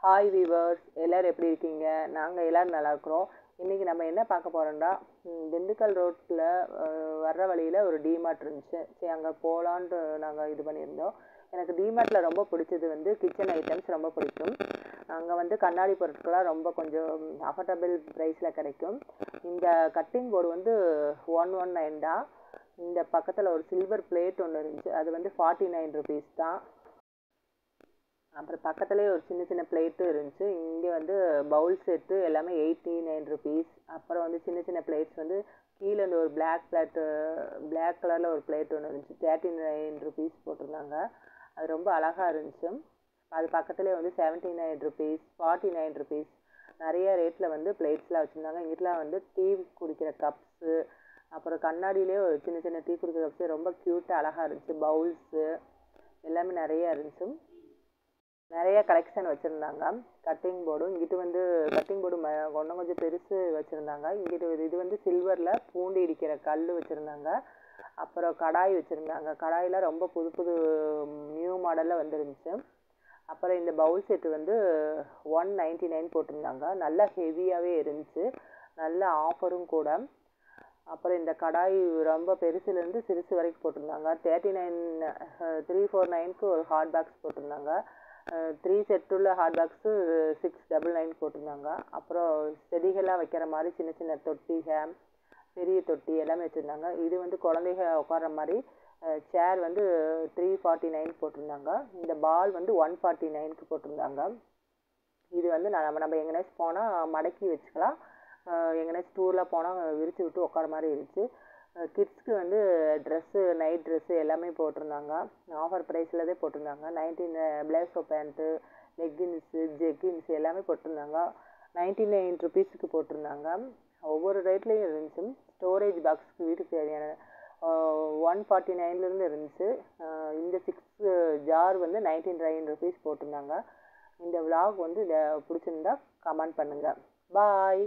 Hi viewers, எல்லோரும் எப்படி இருக்கீங்க? நாங்கள் எல்லோரும் நல்லா இருக்கிறோம். இன்றைக்கி நம்ம என்ன பார்க்க போகிறோம்னா, திண்டுக்கல் ரோட்டில் வர்ற வழியில் ஒரு டிமார்ட் இருந்துச்சு. சரி, அங்கே போகலான்ட்டு நாங்கள் இது பண்ணியிருந்தோம். எனக்கு டிமார்ட்டில் ரொம்ப பிடிச்சது வந்து கிச்சன் ஐட்டம்ஸ் ரொம்ப பிடிக்கும். அங்கே வந்து கண்ணாடி பொருட்கள்லாம் ரொம்ப கொஞ்சம் அஃபோர்டபுள் ப்ரைஸில் கிடைக்கும். இந்த கட்டிங் போர்டு வந்து 119 தான். இந்த பக்கத்தில் ஒரு சில்வர் பிளேட் ஒன்று இருந்துச்சு, அது வந்து 49 ருபீஸ் தான். அப்புறம் பக்கத்துலேயே ஒரு சின்ன சின்ன பிளேட்டும் இருந்துச்சு. இங்கே வந்து பவுல் செட்டு எல்லாமே 89 ருபீஸ். அப்புறம் வந்து சின்ன சின்ன பிளேட்ஸ் வந்து கீழே இந்த ஒரு பிளாக் கலரில் ஒரு பிளேட் ஒன்று இருந்துச்சு, 39 ருபீஸ் போட்டிருந்தாங்க. அது ரொம்ப அழகாக இருந்துச்சு. அது பக்கத்துலேயே வந்து 79 ருபீஸ், 49 ருபீஸ் நிறைய ரேட்டில் வந்து பிளேட்ஸ்லாம் வச்சுருந்தாங்க. இங்கிட்டலாம் வந்து டீ குடிக்கிற கப்ஸு, அப்புறம் கண்ணாடியிலே ஒரு சின்ன சின்ன டீ குடிக்கிற கப்ஸு ரொம்ப க்யூட்டாக அழகாக இருந்துச்சு. பவுல்ஸு எல்லாமே நிறையா இருந்துச்சு. நிறைய கலெக்ஷன் வச்சுருந்தாங்க. கட்டிங் போர்டும் இங்கிட்டு வந்து கட்டிங் போர்டு இன்னும் கொஞ்சம் பெருசு வச்சுருந்தாங்க. இங்கிட்டு இது வந்து சில்வரில் பூண்டு இடிக்கிற கல் வச்சுருந்தாங்க. அப்புறம் கடாய் வச்சுருந்தாங்க. கடாயெலாம் ரொம்ப புது புது நியூ மாடலில் வந்துருந்துச்சு. அப்புறம் இந்த பவுல் செட்டு வந்து 199 போட்டிருந்தாங்க. நல்லா ஹெவியாகவே இருந்துச்சு, நல்ல ஆஃபரும் கூட. அப்புறம் இந்த கடாய் ரொம்ப பெருசுலேருந்து சிறுசு வரைக்கும் போட்டிருந்தாங்க. 349க்கு ஒரு ஹாட் பாக்ஸ் போட்டிருந்தாங்க. 3 செட்டுள்ள ஹாட் பாக்ஸு 699 போட்டிருந்தாங்க. அப்புறம் செடிகளாக வைக்கிற மாதிரி சின்ன சின்ன தொட்டிக, பெரிய தொட்டி எல்லாமே வச்சுருந்தாங்க. இது வந்து குழந்தைங்க உட்கார்ற மாதிரி சேர் வந்து 349 போட்டிருந்தாங்க. இந்த பால் வந்து 149க்கு போட்டிருந்தாங்க. இது வந்து நம்ம எங்கேனாச்சும் போனால் மடக்கி வச்சுக்கலாம். எங்கேனாச்சும் டூரில் போனால் விரித்து விட்டு உட்கார மாதிரி இருந்துச்சு. கிட்ஸ்க்கு வந்து ட்ரெஸ்ஸு, நைட் ட்ரெஸ்ஸு எல்லாமே போட்டிருந்தாங்க. ஆஃபர் ப்ரைஸில் தான் போட்டிருந்தாங்க. 19 பிளேசோ பேண்ட்டு, லெக்கின்ஸு, ஜெக்கின்ஸு எல்லாமே போட்டிருந்தாங்க. 99 ருபீஸுக்கு போட்டிருந்தாங்க. ஒவ்வொரு ரேட்லேயும் இருந்துச்சு. ஸ்டோரேஜ் பாக்ஸுக்கு வீட்டுக்கு தேவையான 149லேருந்து இருந்துச்சு. இந்த 6 ஜார் வந்து 99 ருபீஸ் போட்டிருந்தாங்க. இந்த விலாக் வந்து பிடிச்சிருந்தா கமெண்ட் பண்ணுங்கள். பாய்.